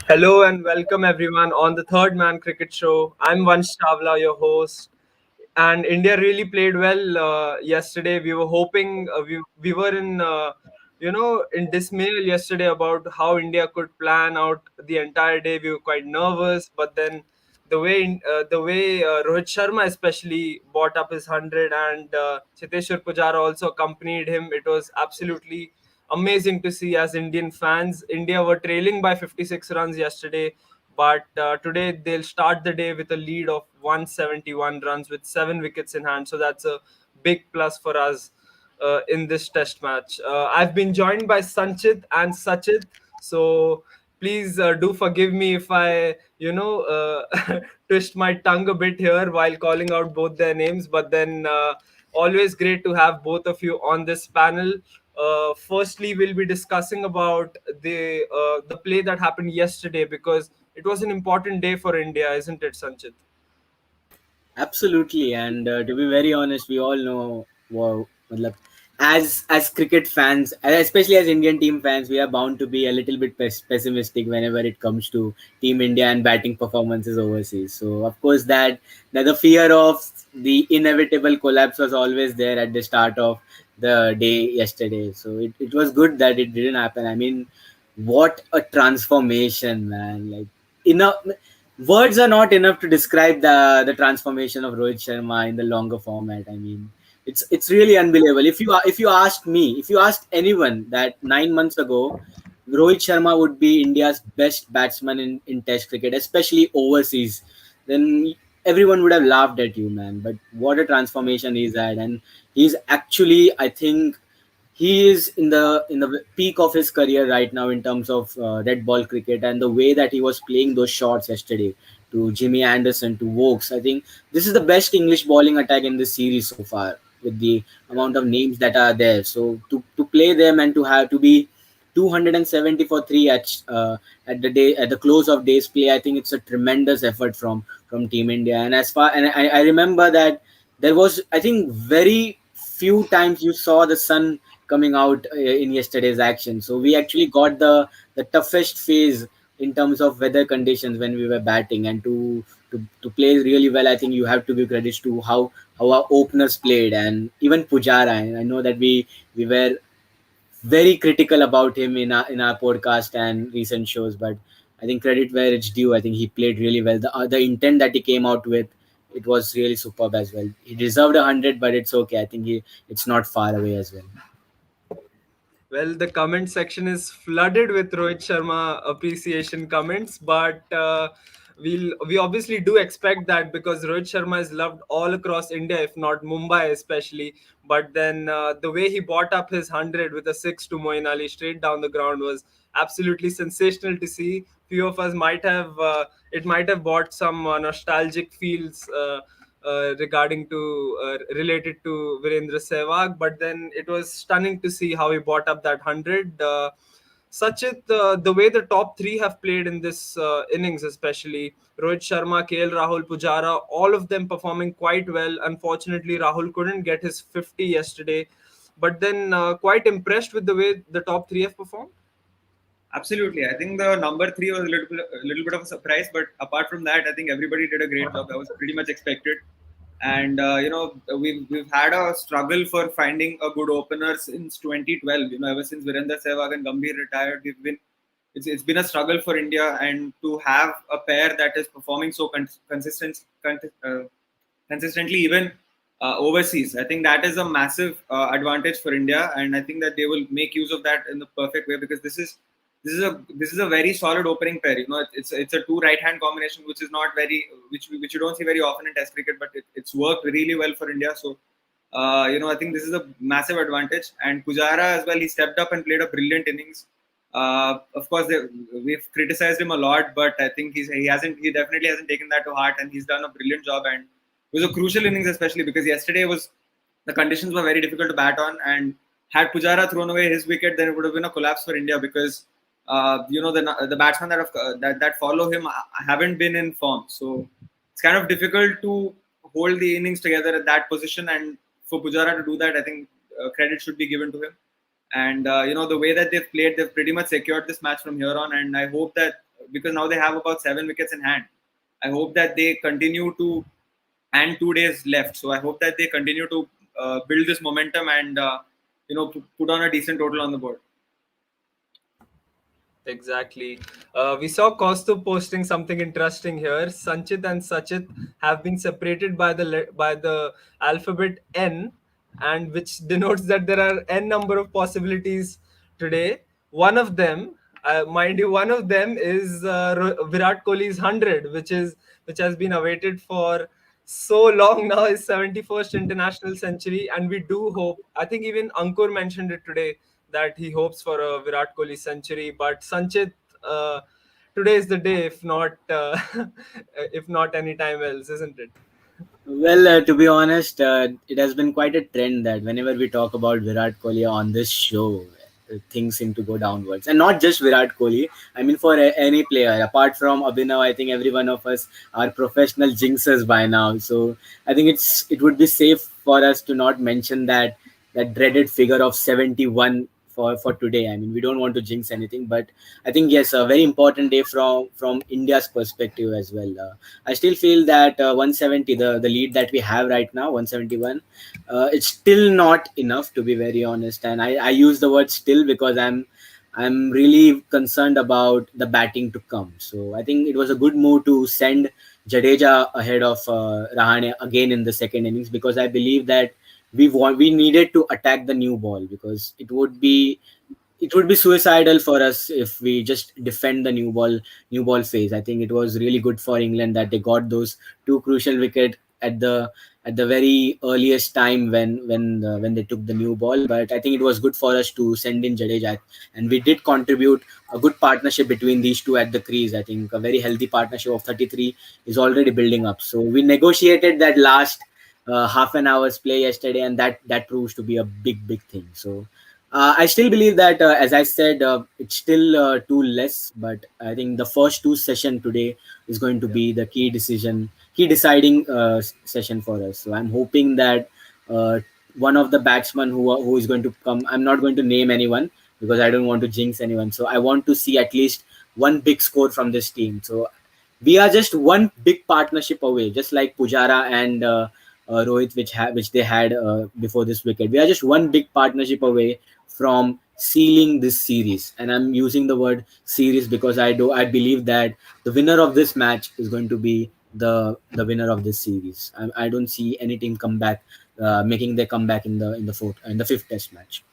Hello and welcome everyone on the Third Man Cricket Show. I'm Vansh Chawla, your host, and India really played well yesterday. We were hoping we were in in dismay yesterday about how India could plan out the entire day. We were quite nervous, but then the way Rohit Sharma especially bought up his 100 and Chiteshwar Pujara also accompanied him. It was absolutely amazing to see as Indian fans. India were trailing by 56 runs yesterday, but today they'll start the day with a lead of 171 runs with 7 wickets in hand. So that's a big plus for us in this test match. I've been joined by Sanchit and Sachit. So please do forgive me if I, twist my tongue a bit here while calling out both their names. But then always great to have both of you on this panel. Firstly, we'll be discussing about the play that happened yesterday because it was an important day for India, isn't it, Sanchit? Absolutely, and to be very honest, we all know, wow, matlab, as cricket fans, especially as Indian team fans, we are bound to be a little bit pessimistic whenever it comes to Team India and batting performances overseas. So, of course, that the fear of the inevitable collapse was always there at the start of the day yesterday. So, it was good that it didn't happen. I mean, what a transformation, man! Like, enough words are not enough to describe the transformation of Rohit Sharma in the longer format. I mean, it's really unbelievable. If you asked me, if you asked anyone that 9 months ago, Rohit Sharma would be India's best batsman in Test cricket, especially overseas, then everyone would have laughed at you, man. But what a transformation he's had, and he's actually, I think, he is in the peak of his career right now in terms of red ball cricket, and the way that he was playing those shots yesterday to Jimmy Anderson, to Vokes. I think this is the best English bowling attack in this series so far, with the amount of names that are there. So to play them and to have to be 270 for three at the day at the close of day's play, I think it's a tremendous effort from Team India. And I remember that there was, I think, very few times you saw the sun coming out in yesterday's action. So we actually got the toughest phase in terms of weather conditions when we were batting, and to play really well, I think you have to give credits to how our openers played, and even Pujara. And I know that we were very critical about him in our podcast and recent shows, but I think credit where it's due. I think he played really well. The intent that he came out with, it was really superb as well. He deserved 100, but it's okay. I think it's not far away as well. Well, the comment section is flooded with Rohit Sharma appreciation comments, but we obviously do expect that because Rohit Sharma is loved all across India, if not Mumbai especially. But then the way he bought up his 100 with a six to Moeen Ali straight down the ground was absolutely sensational to see. Few of us might have it might have brought some nostalgic feels. Regarding to related to Virendra Sehwag, but then it was stunning to see how he bought up that 100. Sachit, the way the top three have played in this innings, especially Rohit Sharma, KL Rahul, Pujara, all of them performing quite well. Unfortunately, Rahul couldn't get his 50 yesterday, but then quite impressed with the way the top three have performed. Absolutely. I think the number three was a little bit of a surprise, but apart from that, I think everybody did a great job. That was pretty much expected. And we've had a struggle for finding a good opener since 2012. Ever since Virender Sehwag and Gambhir retired, it's been a struggle for India, and to have a pair that is performing so consistently, even overseas, I think that is a massive advantage for India, and I think that they will make use of that in the perfect way, because this is a very solid opening pair. It's a two right hand combination, which is not very which you don't see very often in Test cricket, but it's worked really well for India. So I think this is a massive advantage. And Pujara as well, he stepped up and played a brilliant innings. Of course, we've criticized him a lot, but I think he definitely hasn't taken that to heart, and he's done a brilliant job. And it was a crucial innings, especially because yesterday was the conditions were very difficult to bat on, and had Pujara thrown away his wicket, then it would have been a collapse for India, because the batsmen that follow him haven't been in form. So it's kind of difficult to hold the innings together at that position, and for Pujara to do that, I think credit should be given to him. And the way that they've played, they've pretty much secured this match from here on. And I hope that because now they have about 7 wickets in hand. I hope that they continue to, and 2 days left. So I hope that they continue to build this momentum and put on a decent total on the board. Exactly. We saw Kaustubh posting something interesting here. Sanchit and Sachit have been separated by the alphabet N, and which denotes that there are n number of possibilities today. One of them, mind you, one of them is Virat Kohli's 100, which has been awaited for so long now. His 71st international century, and we do hope. I think even Ankur mentioned it today that he hopes for a Virat Kohli century. But Sanchit, uh, today is the day, if not if not any time else, isn't it? Well, to be honest, it has been quite a trend that whenever we talk about Virat Kohli on this show, things seem to go downwards. And not just Virat Kohli. I mean, for any player, apart from Abhinav, I think every one of us are professional jinxers by now. So I think it would be safe for us to not mention that dreaded figure of 71 for today. I mean, we don't want to jinx anything, but I think yes, a very important day from India's perspective as well. I still feel that 170, the lead that we have right now, 171, it's still not enough, to be very honest. And I use the word still because I'm really concerned about the batting to come. So I think it was a good move to send Jadeja ahead of Rahane again in the second innings, because I believe that we needed to attack the new ball, because it would be suicidal for us if we just defend the new ball phase. I think it was really good for England that they got those two crucial wicket at the very earliest time when they took the new ball. But I think it was good for us to send in Jadeja, and we did contribute a good partnership between these two at the crease. I think a very healthy partnership of 33 is already building up. So we negotiated that last half an hour's play yesterday, and that proves to be a big thing. So I still believe that, as I said, it's still too less, but I think the first two session today is going to Yeah. be the key deciding session for us. So I'm hoping that one of the batsmen who is going to come, I'm not going to name anyone because I don't want to jinx anyone. So I want to see at least one big score from this team. So we are just one big partnership away, just like Pujara and Rohit, which they had before this wicket. We are just one big partnership away from sealing this series, and I'm using the word series because I believe that the winner of this match is going to be the winner of this series. I don't see any team come back, making their comeback in the fifth test match.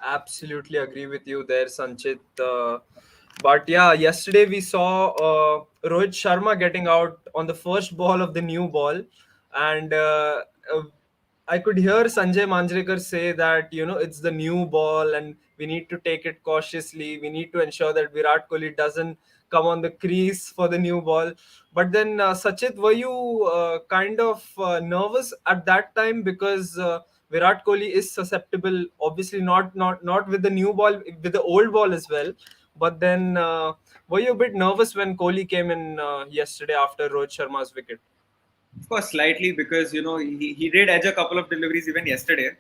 Absolutely agree with you there, Sanchit. But yeah, yesterday we saw Rohit Sharma getting out on the first ball of the new ball, and uh, I could hear Sanjay Manjrekar say that it's the new ball and we need to take it cautiously. We need to ensure that Virat Kohli doesn't come on the crease for the new ball. But then, Sachit, were you kind of nervous at that time because Virat Kohli is susceptible? Obviously, not with the new ball, with the old ball as well. But then, were you a bit nervous when Kohli came in yesterday after Rohit Sharma's wicket? Of course, slightly, because he did edge a couple of deliveries even yesterday,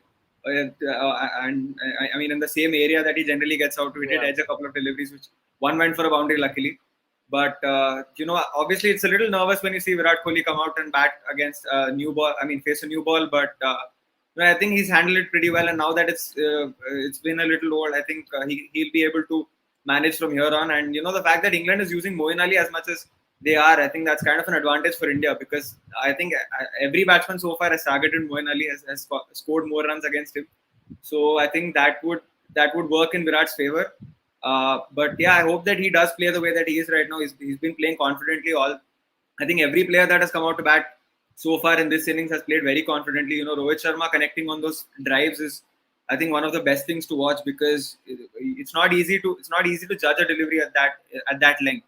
and I mean in the same area that he generally gets out to, he did Yeah. edge a couple of deliveries, which one went for a boundary luckily. But obviously it's a little nervous when you see Virat Kohli come out and bat against a new ball. I mean, face a new ball, but I think he's handled it pretty well. And now that it's been a little old, I think he'll be able to manage from here on. And the fact that England is using Moeen Ali as much as they are, I think that's kind of an advantage for India, because I think every batsman so far has targeted Moeen Ali, has scored more runs against him. So I think that would work in Virat's favor. But yeah, I hope that he does play the way that he is right now. He's been playing confidently. I think every player that has come out to bat so far in this innings has played very confidently. Rohit Sharma connecting on those drives is, I think, one of the best things to watch, because it's not easy to judge a delivery at that length.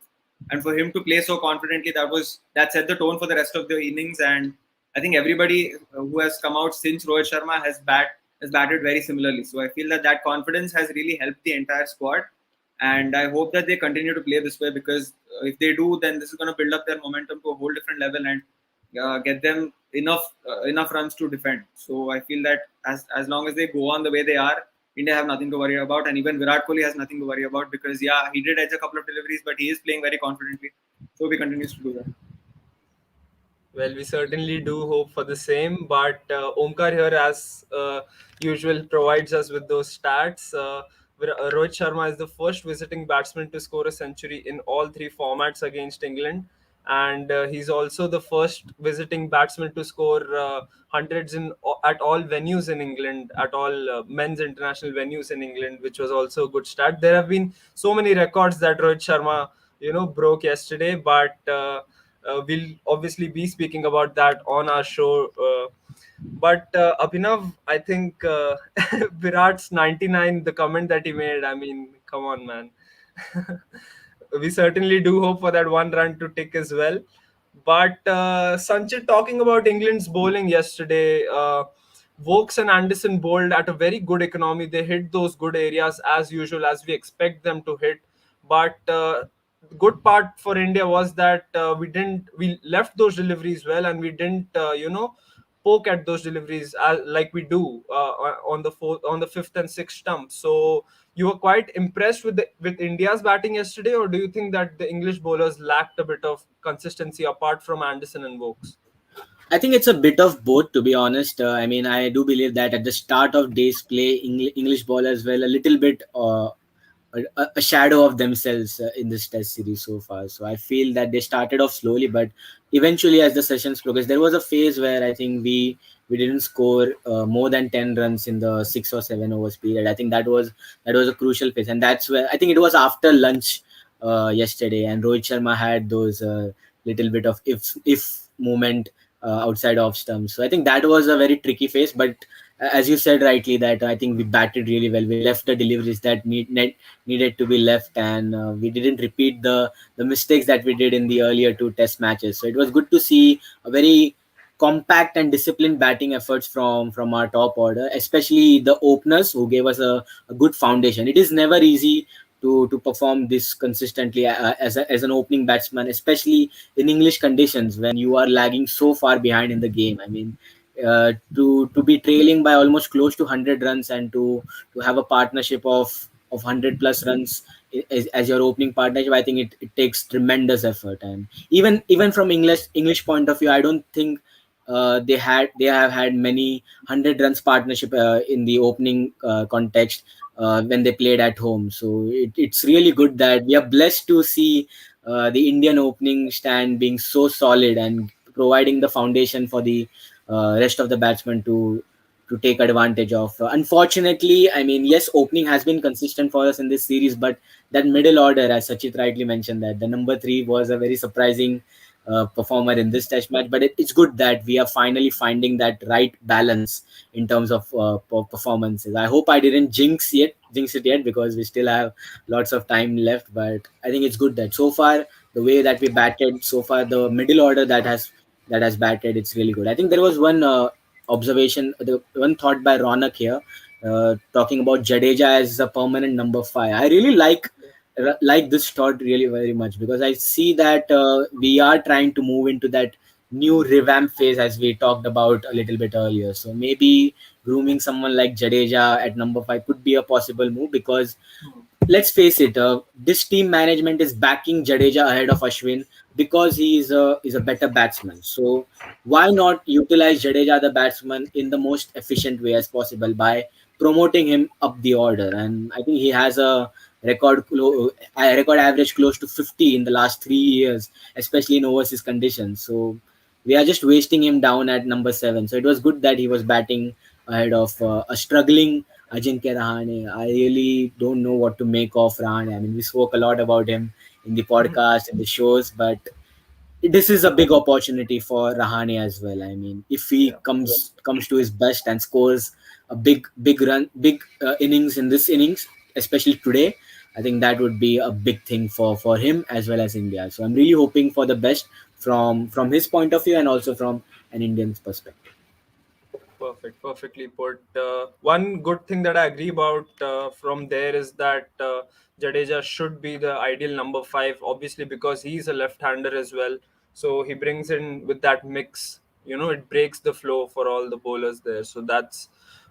And for him to play so confidently, that set the tone for the rest of the innings. And I think everybody who has come out since Rohit Sharma has batted very similarly. So I feel that confidence has really helped the entire squad, and I hope that they continue to play this way, because if they do, then this is going to build up their momentum to a whole different level and get them enough runs to defend. So I feel that as long as they go on the way they are, India have nothing to worry about, and even Virat Kohli has nothing to worry about because yeah, he did edge a couple of deliveries, but he is playing very confidently. So he continues to do that. Well, we certainly do hope for the same, but Omkar here, as usual, provides us with those stats. Rohit Sharma is the first visiting batsman to score a century in all three formats against England, and he's also the first visiting batsman to score hundreds at all venues in England, at all men's international venues in England, which was also a good stat. There have been so many records that Rohit Sharma, broke yesterday, but. We'll obviously be speaking about that on our show. But Abhinav, I think Virat's 99, the comment that he made, I mean, come on, man. We certainly do hope for that one run to tick as well. But Sanchit, talking about England's bowling yesterday, Vokes and Anderson bowled at a very good economy. They hit those good areas as usual, as we expect them to hit. But good part for India was that we left those deliveries well, and we didn't poke at those deliveries like we do on the fifth and sixth stump. So you were quite impressed with India's batting yesterday, or do you think that the English bowlers lacked a bit of consistency apart from Anderson and Vokes? I think it's a bit of both, to be honest. I mean, I do believe that at the start of day's play, English bowlers were a little bit a shadow of themselves in this test series so far. So I feel that they started off slowly, but eventually, as the sessions progressed, there was a phase where I think we didn't score more than 10 runs in the 6 or 7 overs period. I think that was a crucial phase, and that's where I think it was after lunch yesterday, and Rohit Sharma had those little bit of if moment outside off stumps. So I think that was a very tricky phase, but as you said rightly, that I think we batted really well. We left the deliveries that needed to be left, and we didn't repeat the mistakes that we did in the earlier two test matches. So it was good to see a very compact and disciplined batting efforts from our top order, especially the openers who gave us a good foundation. It is never easy to perform this consistently as an opening batsman, especially in English conditions when you are lagging so far behind in the game. I mean, to be trailing by almost close to 100 runs, and to have a partnership of 100 plus runs as your opening partnership, I think it takes tremendous effort. And even from English point of view, I don't think they have had many 100 runs partnership in the opening context when they played at home. So it's really good that we are blessed to see the Indian opening stand being so solid and providing the foundation for the rest of the batsmen to take advantage of. Unfortunately, I mean, yes, opening has been consistent for us in this series, but that middle order, as Sachit rightly mentioned, that the number three was a very surprising performer in this test match. But it's good that we are finally finding that right balance in terms of performances. I hope I didn't jinx it yet, because we still have lots of time left. But I think it's good that so far the way that we batted so far, the middle order that has batted, it's really good. I think there was one observation, the one thought by Ronak here, talking about Jadeja as a permanent number five. I really like this thought really very much, because I see that we are trying to move into that new revamp phase as we talked about a little bit earlier. So maybe grooming someone like Jadeja at number five could be a possible move, because let's face it, this team management is backing Jadeja ahead of Ashwin because he is a better batsman. So why not utilize Jadeja the batsman in the most efficient way as possible by promoting him up the order? And I think he has a record average close to 50 in the last 3 years, especially in overseas conditions. So we are just wasting him down at number seven. So it was good that he was batting ahead of a struggling Ajinkya Rahane. I really don't know what to make of Rahane. I mean, we spoke a lot about him in the podcast, in the shows, but this is a big opportunity for Rahane as well. I mean, if he Yeah. comes to his best and scores a big run, big innings in this innings, especially today, I think that would be a big thing for him as well as India. So I'm really hoping for the best from his point of view, and also from an Indian's perspective. Perfect, perfectly put. One good thing that I agree about from there is that Jadeja should be the ideal number five, obviously, because he's a left-hander as well. So he brings in with that mix, it breaks the flow for all the bowlers there. So that's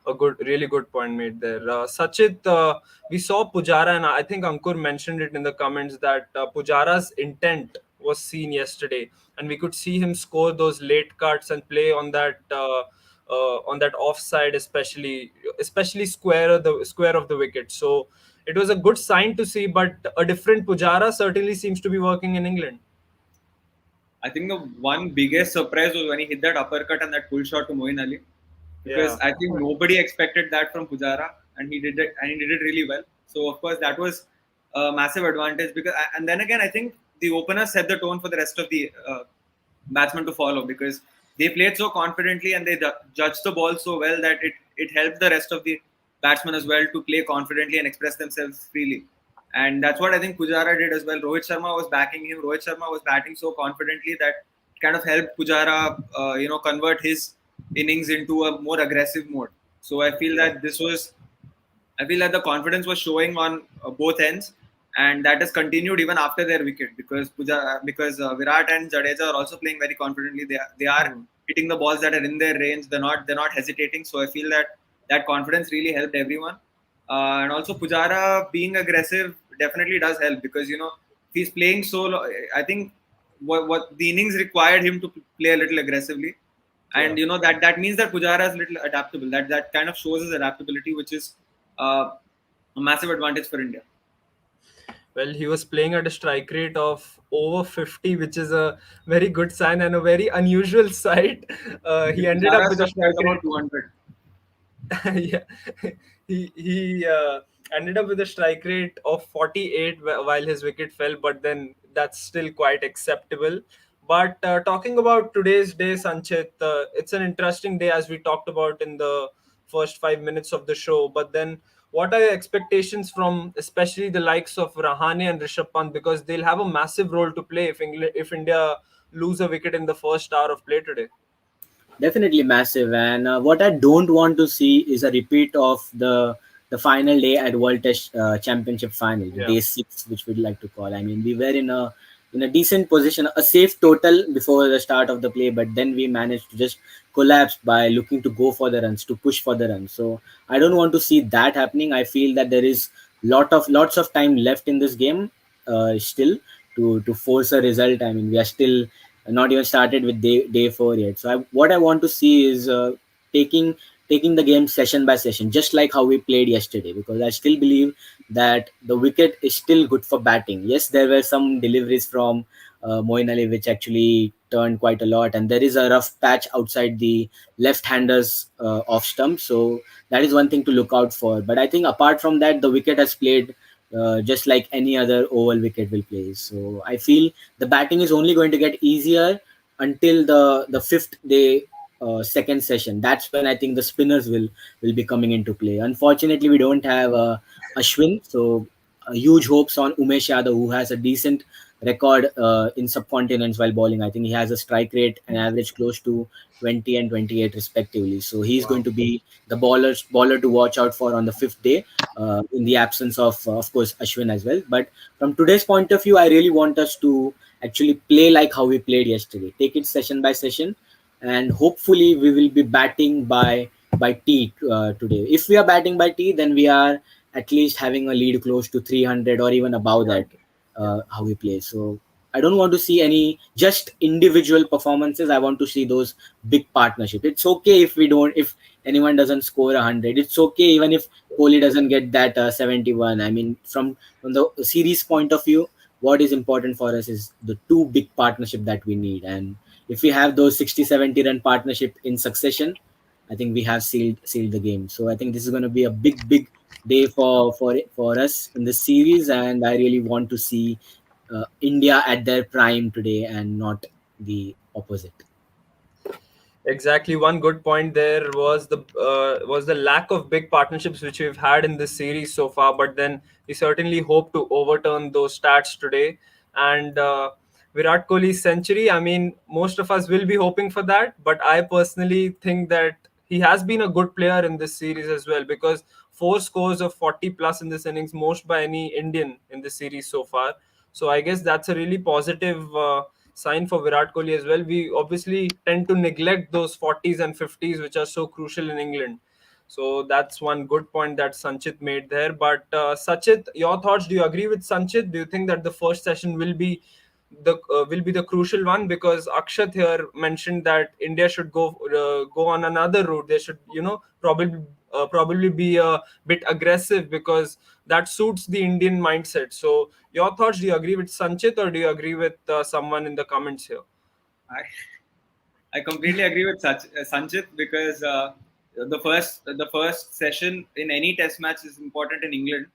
A really good point made there. Sachit, we saw Pujara, and I think Ankur mentioned it in the comments that Pujara's intent was seen yesterday, and we could see him score those late cuts and play on that offside, especially square of the wicket. So it was a good sign to see, but a different Pujara certainly seems to be working in England. I think the one biggest surprise was when he hit that uppercut and that pull shot to Moeen Ali, because Yeah. I think nobody expected that from Pujara, and he did it really well. So of course that was a massive advantage because, and then again I think the opener set the tone for the rest of the batsmen to follow, because they played so confidently and they judged the ball so well that it helped the rest of the batsmen as well to play confidently and express themselves freely. And that's what I think Pujara did as well. Rohit Sharma was backing him. Rohit Sharma was batting so confidently that it kind of helped Pujara, convert his innings into a more aggressive mode. So I feel that the confidence was showing on both ends, and that has continued even after their wicket, because Virat and Jadeja are also playing very confidently. They are hitting the balls that are in their range. They're not hesitating. So I feel that that confidence really helped everyone. And also Pujara being aggressive definitely does help, because if he's playing I think what the innings required him to play a little aggressively, and that means that Pujara is a little adaptable. That kind of shows his adaptability, which is a massive advantage for India. Well, he was playing at a strike rate of over 50, which is a very good sign and a very unusual sight. He ended up Pujara with a struck out strike about rate. 200. Yeah, he ended up with a strike rate of 48 while his wicket fell, but then that's still quite acceptable. But talking about today's day, Sanchit, it's an interesting day as we talked about in the first 5 minutes of the show. But then, what are your expectations from especially the likes of Rahane and Rishabh Pant, because they'll have a massive role to play if India lose a wicket in the first hour of play today. Definitely massive. And what I don't want to see is a repeat of the final day at World Test Championship final, the Yeah. day 6, which we'd like to call. I mean, we were in a decent position, a safe total before the start of the play, but then we managed to just collapse by looking to go for the runs, to push for the runs. So I don't want to see that happening. I feel that there is lots of time left in this game still to force a result. I mean, we are still not even started with day 4 yet. So what I want to see is taking taking the game session by session, just like how we played yesterday, because I still believe that the wicket is still good for batting. Yes, there were some deliveries from Moeen Ali which actually turned quite a lot, and there is a rough patch outside the left-handers off stump. So that is one thing to look out for. But I think apart from that, the wicket has played just like any other oval wicket will play. So I feel the batting is only going to get easier until the fifth day second session. That's when I think the spinners will be coming into play. Unfortunately, we don't have Ashwin, so huge hopes on Umesh Yadav, who has a decent record in subcontinents while bowling. I think he has a strike rate and average close to 20 and 28 respectively. So he's going Wow. to be the bowler to watch out for on the fifth day, in the absence of course, Ashwin as well. But from today's point of view, I really want us to actually play like how we played yesterday. Take it session by session, and hopefully we will be batting by T today. If we are batting by T, then we are at least having a lead close to 300 or even above that. Yeah. How we play. So I don't want to see any just individual performances. I want to see those big partnership. It's okay if we don't, if anyone doesn't score 100. It's okay even if Kohli doesn't get that 71. I mean, from the series point of view, what is important for us is the two big partnership that we need. And if we have those 60, 70 run partnership in succession, I think we have sealed the game. So I think this is going to be a big day for us in this series, and I really want to see India at their prime today and not the opposite. Exactly. One good point there was the lack of big partnerships which we've had in this series so far. But then we certainly hope to overturn those stats today. And Virat Kohli's century. I mean, most of us will be hoping for that. But I personally think that he has been a good player in this series as well, because four scores of 40 plus in this innings, most by any Indian in this series so far. So I guess that's a really positive sign for Virat Kohli as well. We obviously tend to neglect those 40s and 50s, which are so crucial in England. So that's one good point that Sanchit made there. But Sachit, your thoughts? Do you agree with Sanchit? Do you think that the first session will be the crucial one? Because Akshat here mentioned that India should go on another route. They should, probably be a bit aggressive, because that suits the Indian mindset. So your thoughts? Do you agree with Sanchit, or do you agree with someone in the comments here? I, I completely agree with Sanchit, because the first session in any test match is important in England,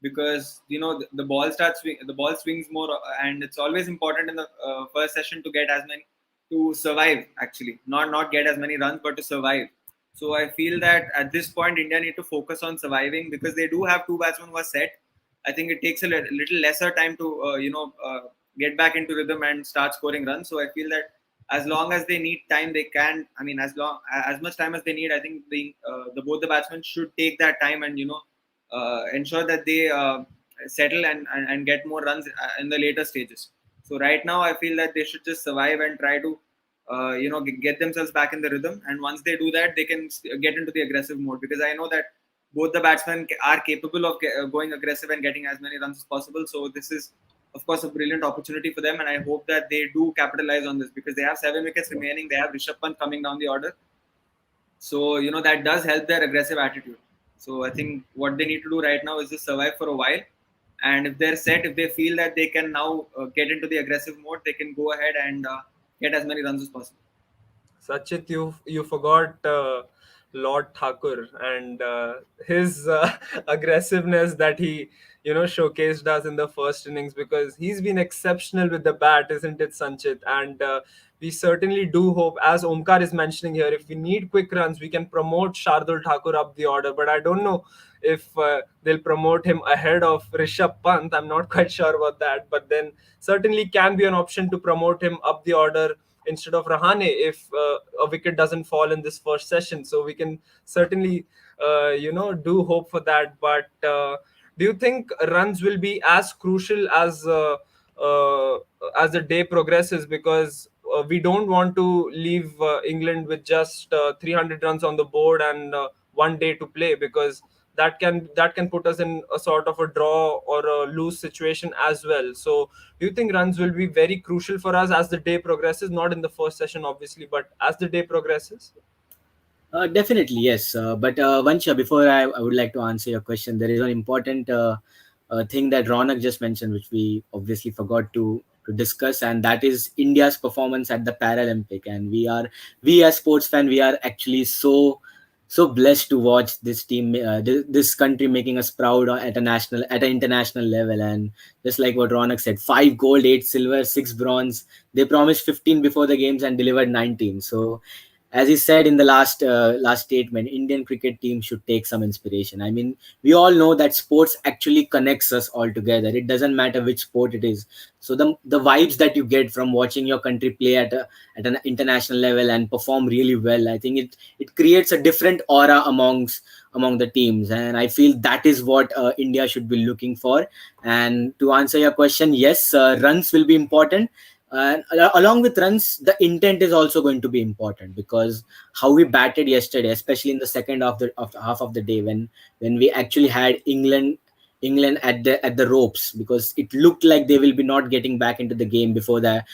because the ball the ball swings more, and it's always important in the first session to get as many, to survive, actually, not get as many runs, but to survive. So I feel that at this point India need to focus on surviving, because they do have two batsmen who are set. I think it takes a little lesser time to get back into rhythm and start scoring runs. So I feel that as long as they need time, they can. I mean, as much time as they need, I think the both the batsmen should take that time, and ensure that they settle and get more runs in the later stages. So right now, I feel that they should just survive and try to get themselves back in the rhythm. And once they do that, they can get into the aggressive mode, because I know that both the batsmen are capable of going aggressive and getting as many runs as possible. So this is, of course, a brilliant opportunity for them, and I hope that they do capitalize on this, because they have 7 wickets remaining. They have Rishabh Pant coming down the order, so that does help their aggressive attitude. So I think what they need to do right now is just survive for a while, and if they're set, if they feel that they can now get into the aggressive mode, they can go ahead and get as many runs as possible. Sachit, you forgot Lord Thakur and his aggressiveness that he showcased us in the first innings, because he's been exceptional with the bat, isn't it, Sanchit? And we certainly do hope, as Omkar is mentioning here, if we need quick runs, we can promote Shardul Thakur up the order. But I don't know if they'll promote him ahead of Rishabh Pant. I'm not quite sure about that, but then certainly can be an option to promote him up the order instead of Rahane if a wicket doesn't fall in this first session. So we can certainly, do hope for that. But do you think runs will be as crucial uh, as the day progresses? Because we don't want to leave England with just 300 runs on the board and one day to play, because that can put us in a sort of a draw or a lose situation as well. So do you think runs will be very crucial for us as the day progresses? Not in the first session, obviously, but as the day progresses. Definitely, yes. But Vansha, before I would like to answer your question, there is an important thing that Ronak just mentioned, which we obviously forgot to discuss, and that is India's performance at the Paralympic. And we as sports fan, we are actually so blessed to watch this team, this country making us proud at an international level. And just like what Ronak said, 5 gold, 8 silver, 6 bronze. They promised 15 before the games and delivered 19. So as he said in the last statement, Indian cricket team should take some inspiration. I mean, we all know that sports actually connects us all together. It doesn't matter which sport it is. So the vibes that you get from watching your country play at an international level and perform really well, I think it creates a different aura among the teams, and I feel that is what India should be looking for. And to answer your question, yes, runs will be important. And along with runs, the intent is also going to be important, because how we batted yesterday, especially in the second half of the day, when we actually had England at the ropes, because it looked like they will be not getting back into the game before the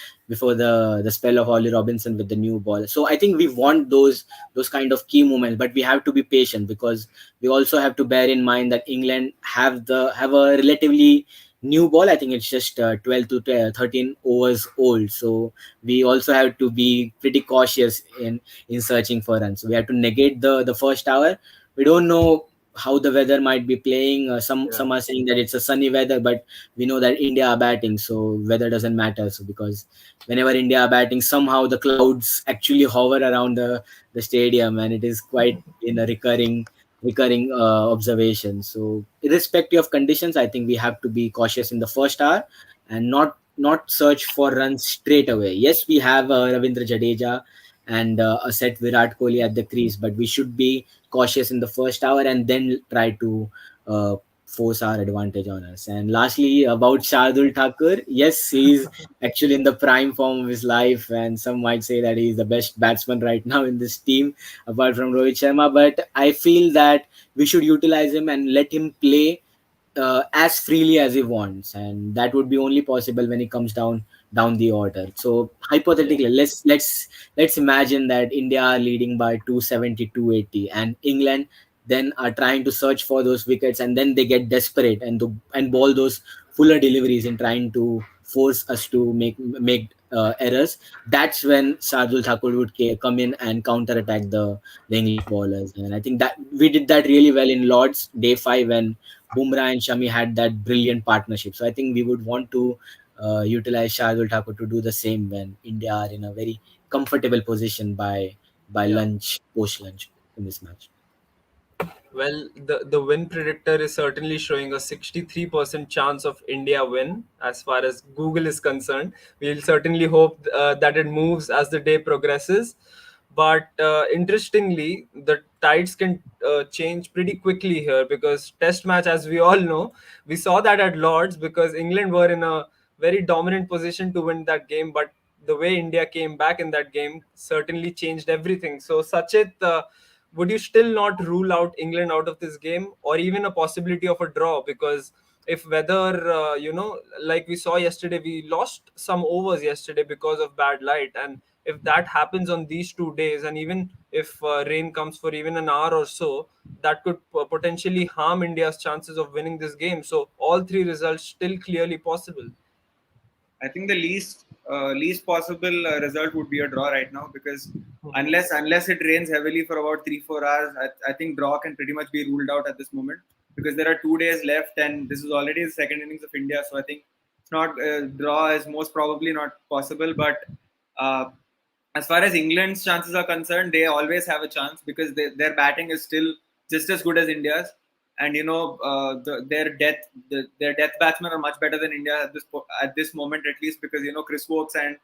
spell of Ollie Robinson with the new ball. So I think we want those kind of key moments, but we have to be patient, because we also have to bear in mind that England have a relatively new ball. I think it's just 12 to 13 overs old. So we also have to be pretty cautious in searching for runs. So we have to negate the first hour. We don't know how the weather might be playing. Some are saying that it's a sunny weather, but we know that India are batting, so weather doesn't matter. So because whenever India are batting, somehow the clouds actually hover around the stadium, and it is quite in a recurring observation. So irrespective of conditions, I think we have to be cautious in the first hour and not search for runs straight away. Yes, we have Ravindra Jadeja and a set Virat Kohli at the crease, but we should be cautious in the first hour and then try to force our advantage on us. And lastly, about Shardul Thakur, yes, he's actually in the prime form of his life, and some might say that he's the best batsman right now in this team, apart from Rohit Sharma. But I feel that we should utilize him and let him play as freely as he wants, and that would be only possible when he comes down the order. So Yeah. hypothetically, let's imagine that India are leading by 270, 280, and England then are trying to search for those wickets, and then they get desperate and ball those fuller deliveries in trying to force us to make errors. That's when Shardul Thakur would come in and counter attack the English bowlers, and I think that we did that really well in Lords day 5 when Bumrah and Shami had that brilliant partnership. So I think we would want to utilize Shardul Thakur to do the same when India are in a very comfortable position by Yeah. lunch, post lunch in this match. Well, the win predictor is certainly showing a 63% chance of India win as far as Google is concerned. We'll certainly hope that it moves as the day progresses. But interestingly, the tides can change pretty quickly here because Test match, as we all know, we saw that at Lords because England were in a very dominant position to win that game. But the way India came back in that game certainly changed everything. So, Sachit, would you still not rule out England out of this game or even a possibility of a draw? Because if whether, like we saw yesterday, we lost some overs yesterday because of bad light. And if that happens on these 2 days, and even if rain comes for even an hour or so, that could potentially harm India's chances of winning this game. So all three results still clearly possible. I think the least possible result would be a draw right now because Mhm. unless it rains heavily for about 3-4 hours, I think draw can pretty much be ruled out at this moment because there are 2 days left and this is already the second innings of India. So I think it's not draw is most probably not possible. But uh, as far as England's chances are concerned, they always have a chance because their batting is still just as good as India's, and their death batsmen are much better than India at this moment at least because Chris Wokes and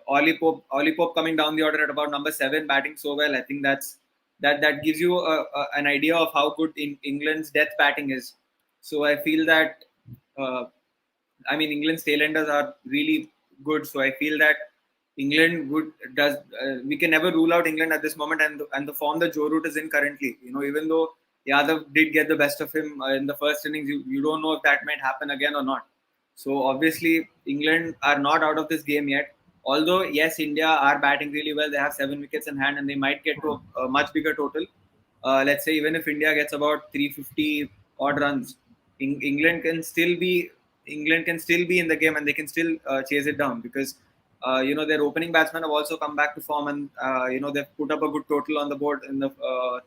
Ollie Pope coming down the order at about number 7 batting so well. I think that gives you an idea of how good England's death batting is. So I feel that. Uh, I mean, England's tailenders are really good, so I feel that England would does we can never rule out England at this moment, and the form that Joe Root is in currently, even though Yadav did get the best of him in the first innings, you don't know if that might happen again or not. So obviously, England are not out of this game yet. Although yes, India are batting really well. They have 7 wickets in hand, and they might get to a much bigger total. Let's say even if India gets about 350 odd runs, England can still be in the game and they can still chase it down because their opening batsmen have also come back to form and they've put up a good total on the board in the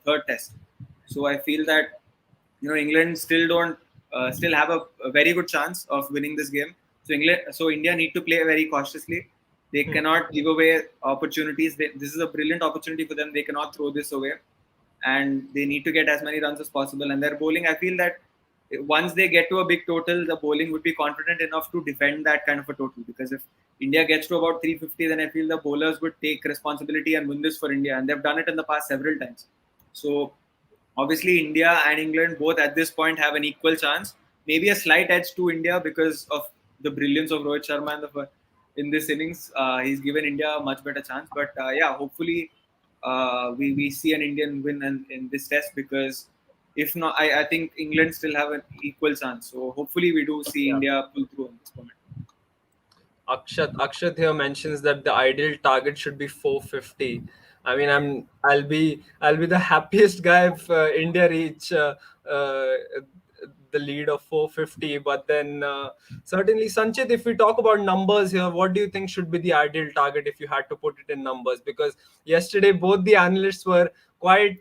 third test. So I feel that England still have a very good chance of winning this game. So India need to play very cautiously. They cannot give away opportunities. This is a brilliant opportunity for them. They cannot throw this away, and they need to get as many runs as possible. And their bowling, I feel that once they get to a big total, the bowling would be confident enough to defend that kind of a total. Because if India gets to about 350, then I feel the bowlers would take responsibility and win this for India, and they've done it in the past several times. So obviously, India and England both at this point have an equal chance. Maybe a slight edge to India because of the brilliance of Rohit Sharma in this innings. He's given India a much better chance. But yeah, hopefully we see an Indian win in this test because if not, I think England still have an equal chance. So hopefully we do see Yeah. India pull through in this moment. Akshat here mentions that the ideal target should be 450. I mean, I'll be the happiest guy if India reach uh, the lead of 450. But then certainly, Sanchit, if we talk about numbers here, what do you think should be the ideal target if you had to put it in numbers? Because yesterday both the analysts were quite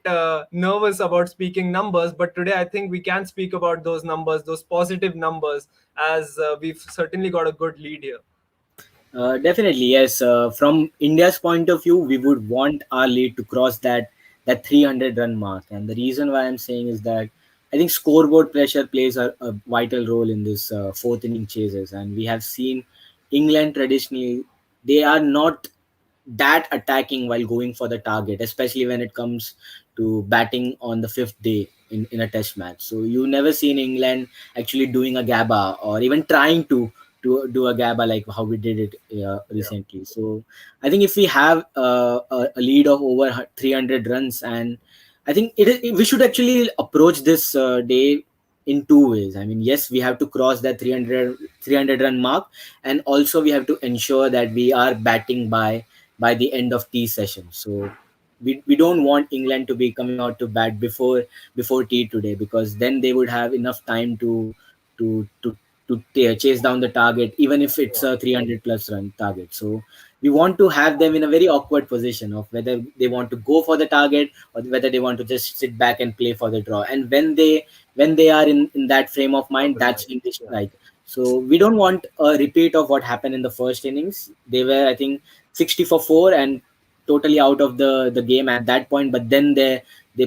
nervous about speaking numbers, but today I think we can speak about those numbers, those positive numbers, as we've certainly got a good lead here. Definitely, yes. From India's point of view, we would want our lead to cross that 300 run mark, and the reason why I'm saying is that I think scoreboard pressure plays a vital role in this fourth inning chases, and we have seen England traditionally they are not that attacking while going for the target, especially when it comes to batting on the fifth day. in a test match. So you never seen England actually doing a gabba or even trying to do a gabba like how we did it Yeah. recently. So I think if we have a lead of over 300 runs, and I think we should actually approach this day in two ways. I mean, yes, we have to cross that 300 run mark, and also we have to ensure that we are batting by the end of tea session. So we don't want England to be coming out to bat before tea today, because then they would have enough time to to chase down the target, even if it's Yeah. a 300 plus run target. So we want to have them in a very awkward position of whether they want to go for the target or whether they want to just sit back and play for the draw. And when they are in that frame of mind, Double that's mind. when they Yeah. strike. So we don't want a repeat of what happened in the first innings. They were, I think, 60 for 4 and totally out of the game at that point. But then they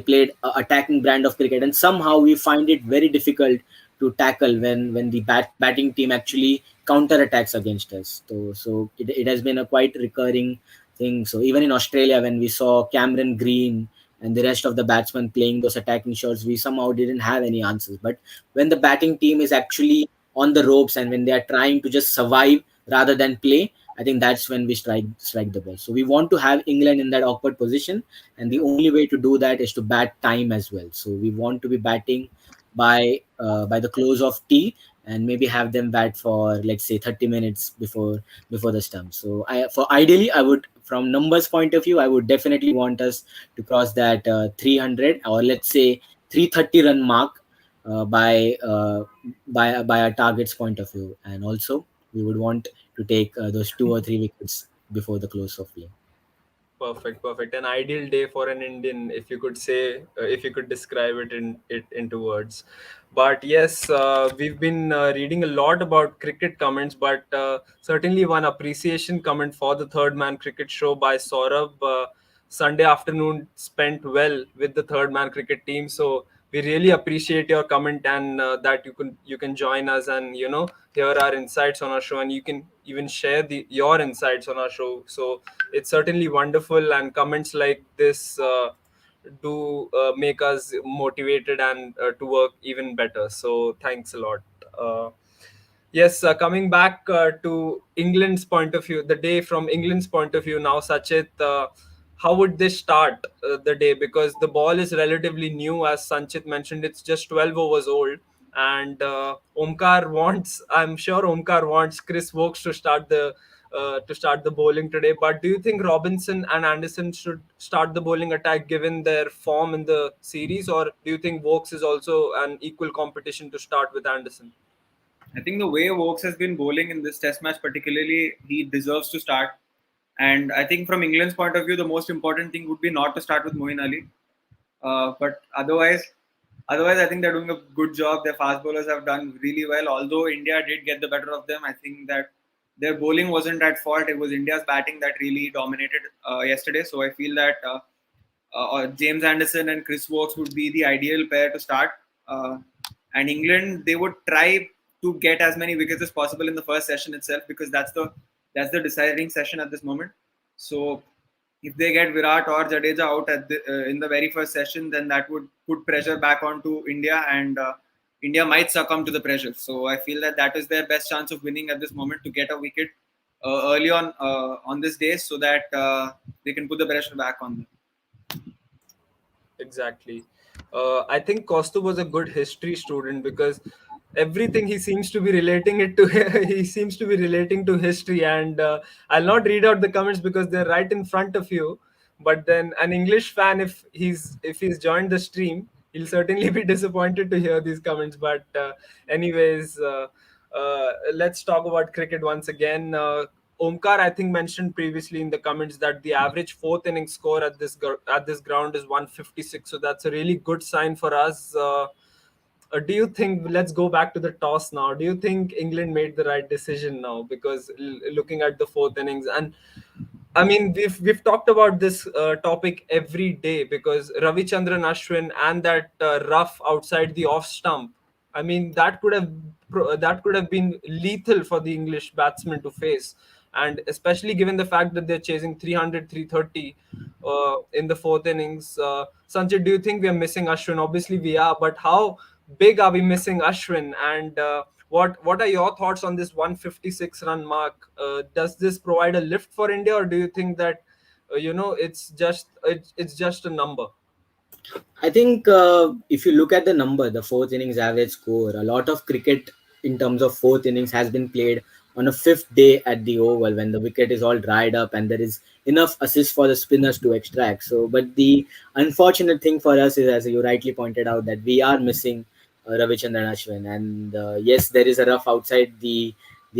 played a attacking brand of cricket, and somehow we find it very difficult to tackle when the batting team actually counter attacks against us. So it has been a quite recurring thing. So even in Australia, when we saw Cameron Green and the rest of the batsmen playing those attacking shots, we somehow didn't have any answers. But when the batting team is actually on the ropes and when they are trying to just survive rather than play, I think that's when we strike the ball. So we want to have England in that awkward position, and the Yeah. only way to do that is to bat time as well. So we want to be batting by the close of tea, and maybe have them bat for, let's say, 30 minutes before the stump. So ideally, I would, from numbers point of view, I would definitely want us to cross that 300, or let's say 330 run mark uh, by uh, by our target's point of view. And also we would want to take those 2 or 3 wickets before the close of play. Perfect, perfect. An ideal day for an Indian, if you could say, if you could describe it into words. But yes, we've been reading a lot about cricket comments, but certainly one appreciation comment for the Third Man Cricket Show by Saurabh. Sunday afternoon spent well with the Third Man Cricket team, so we really appreciate your comment, and that you can join us and hear our insights on our show, and you can even share your insights on our show. So it's certainly wonderful, and comments like this do make us motivated and to work even better. So thanks a lot. Yes, coming back to England's point of view, the day from England's point of view now, Sachit, how would they start the day? Because the ball is relatively new, as Sanchit mentioned, it's just 12 overs old. And I'm sure Omkar wants Chris Wokes to start the bowling today. But do you think Robinson and Anderson should start the bowling attack given their form in the series, or do you think Wokes is also an equal competition to start with Anderson? I think the way Wokes has been bowling in this Test match, particularly, he deserves to start. And I think from England's point of view, the most important thing would be not to start with Moeen Ali. But otherwise, I think they're doing a good job. Their fast bowlers have done really well. Although India did get the better of them, I think that their bowling wasn't at fault. It was India's batting that really dominated yesterday. So I feel that James Anderson and Chris Wokes would be the ideal pair to start. Uh, and England, they would try to get as many wickets as possible in the first session itself, because that's the deciding session at this moment. So if they get Virat or Jadeja out in the very first session, then that would put pressure back onto India, and India might succumb to the pressure. So I feel that that is their best chance of winning at this moment, to get a wicket early on this day, so that they can put the pressure back on them. Exactly. I think Costa was a good history student because everything he seems to be relating it to he seems to be relating to history. And I'll not read out the comments because they're right in front of you. But then an English fan, if he's joined the stream, he'll certainly be disappointed to hear these comments. But anyways, let's talk about cricket once again. Omkar, I think, mentioned previously in the comments that the average fourth inning score at this ground is 156. So that's a really good sign for us. Do you think, let's go back to the toss now? Do you think England made the right decision now? Because looking at the fourth innings, and I mean, we've talked about this topic every day because Ravichandran Ashwin and that rough outside the off stump. I mean, that could have been lethal for the English batsman to face. and especially given the fact that they're chasing 300, 330 in the fourth innings. Sanjay, do you think we are missing Ashwin? Obviously, we are, but how big are we missing Ashwin? And what are your thoughts on this 156 run mark? Does this provide a lift for India, or do you think that it's just a number? I think if you look at the number, the fourth innings average score, a lot of cricket in terms of fourth innings has been played on a fifth day at the Oval when the wicket is all dried up and there is enough assist for the spinners to extract. So, but the unfortunate thing for us is, as you rightly pointed out, that we are missing Ravichandran Ashwin, and yes, there is a rough outside the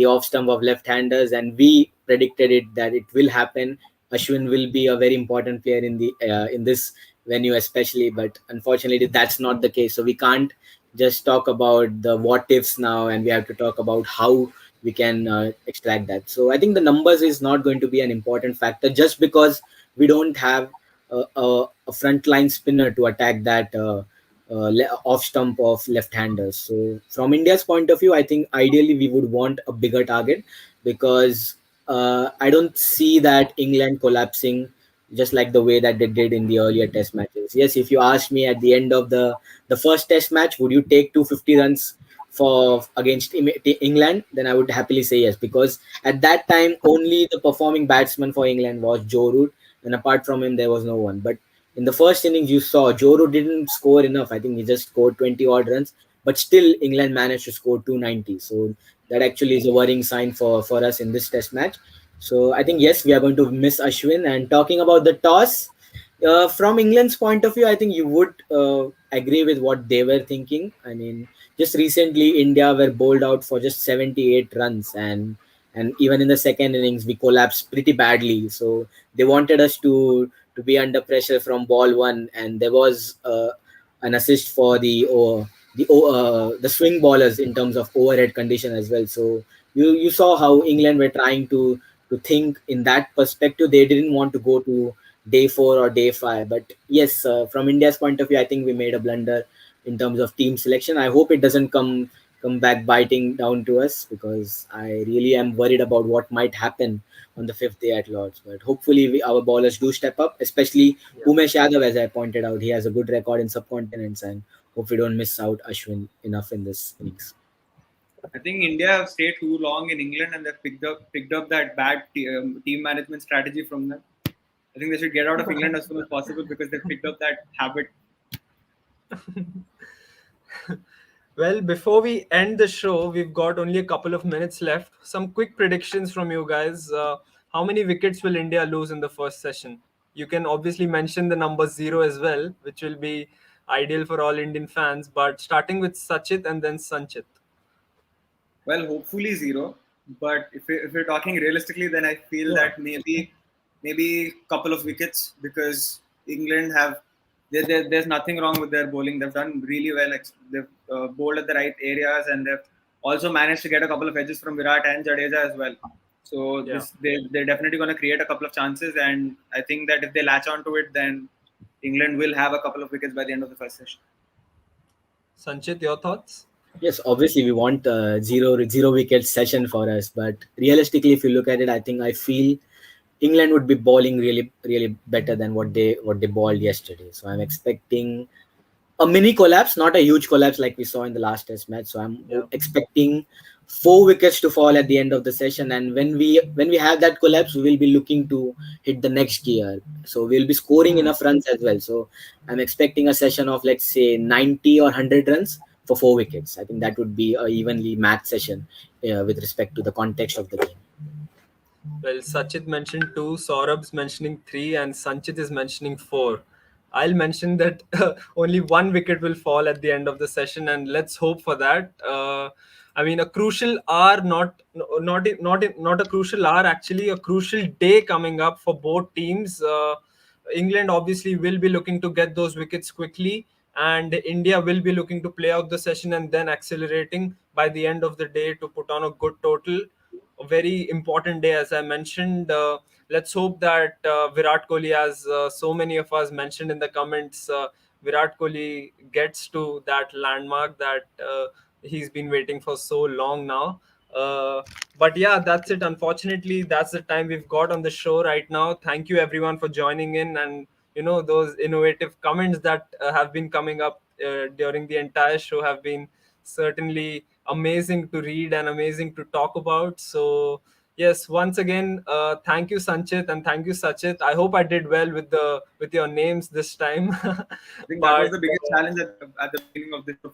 off stump of left-handers, and we predicted it that it will happen. Ashwin will be a very important player in this venue especially, but unfortunately that's not the case. So we can't just talk about the what ifs now, and we have to talk about how we can extract that. So I think the numbers is not going to be an important factor just because we don't have a frontline spinner to attack that off stump of left-handers. So from India's point of view, I think ideally we would want a bigger target, because I don't see that England collapsing just like the way that they did in the earlier test matches. Yes, if you ask me at the end of the first test match, would you take 250 runs for against England? Then I would happily say yes, because at that time only the performing batsman for England was Joe Root, and apart from him there was no one. But in the first innings, you saw Joe Root didn't score enough. I think he just scored 20 odd runs, but still England managed to score 290. So that actually is a worrying sign for us in this test match. So I think yes, we are going to miss Ashwin. And talking about the toss, from England's point of view, I think you would agree with what they were thinking. I mean, just recently India were bowled out for just 78 runs, and even in the second innings we collapsed pretty badly. So they wanted us to be under pressure from ball one, and there was an assist for the swing ballers in terms of overhead condition as well. So you saw how England were trying to think in that perspective. They didn't want to go to day 4 or day 5. But yes, from India's point of view, I think we made a blunder in terms of team selection. I hope it doesn't come back biting down to us, because I really am worried about what might happen on the fifth day at Lords. But hopefully our bowlers do step up, especially Yeah. Umesh Yadav, as I pointed out. He has a good record in subcontinents, and hope we don't miss out Ashwin enough in this innings. I think India have stayed too long in England and they've picked up that bad team management strategy from them. I think they should get out of England as soon as possible because they've picked up that habit. Well, before we end the show, we've got only a couple of minutes left. Some quick predictions from you guys. How many wickets will India lose in the first session? You can obviously mention the number zero as well, which will be ideal for all Indian fans. But starting with Sachit and then Sanchit. Well, hopefully zero. But if we're talking realistically, then I feel Yeah. that maybe couple of wickets because England have there's nothing wrong with their bowling. They've done really well. They've bowled at the right areas and they've also managed to get a couple of edges from Virat and Jadeja as well. So Yeah. they're definitely going to create a couple of chances, and I think that if they latch onto it, then England will have a couple of wickets by the end of the first session. Sanchit, your thoughts? Yes, obviously we want a zero wicket session for us, but realistically, if you look at it, I feel England would be bowling really better than what they bowled yesterday. So I'm expecting a mini collapse, not a huge collapse like we saw in the last test match. So I'm Yeah. expecting 4 wickets to fall at the end of the session, and when we have that collapse, we will be looking to hit the next gear. So we'll be scoring Hmm. enough runs as well. So I'm expecting a session of, let's say, 90 or 100 runs for 4 wickets. I think that would be a evenly matched session with respect to the context of the game. Well, Sachit mentioned two, Saurabh's mentioning three, and Sanchit is mentioning four. I'll mention that only one wicket will fall at the end of the session, and let's hope for that. I mean, a crucial hour, not a crucial hour, actually, a crucial day coming up for both teams. England obviously will be looking to get those wickets quickly, and India will be looking to play out the session and then accelerating by the end of the day to put on a good total. A very important day, as I mentioned. Let's hope that Virat Kohli, as so many of us mentioned in the comments, Virat Kohli gets to that landmark that he's been waiting for so long now. Uh, but yeah, that's it. Unfortunately, that's the time we've got on the show right now. Thank you everyone for joining in, and those innovative comments that have been coming up during the entire show have been certainly amazing to read and amazing to talk about. So yes, once again, thank you Sanchit and thank you Sachit. I hope I did well with your names this time. I think that was But the biggest challenge at the beginning of this show,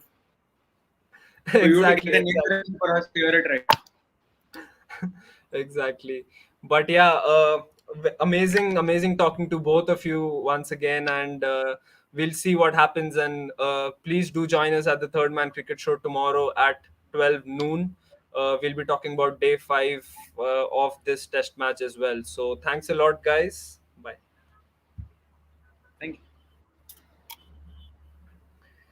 for you to get exactly, a name exactly. correct and for us to hear it right. Exactly. But yeah, amazing talking to both of you once again, and we'll see what happens. And please do join us at the Third Man Cricket Show tomorrow at 12 noon. We'll be talking about day 5 of this test match as well. So thanks a lot, guys.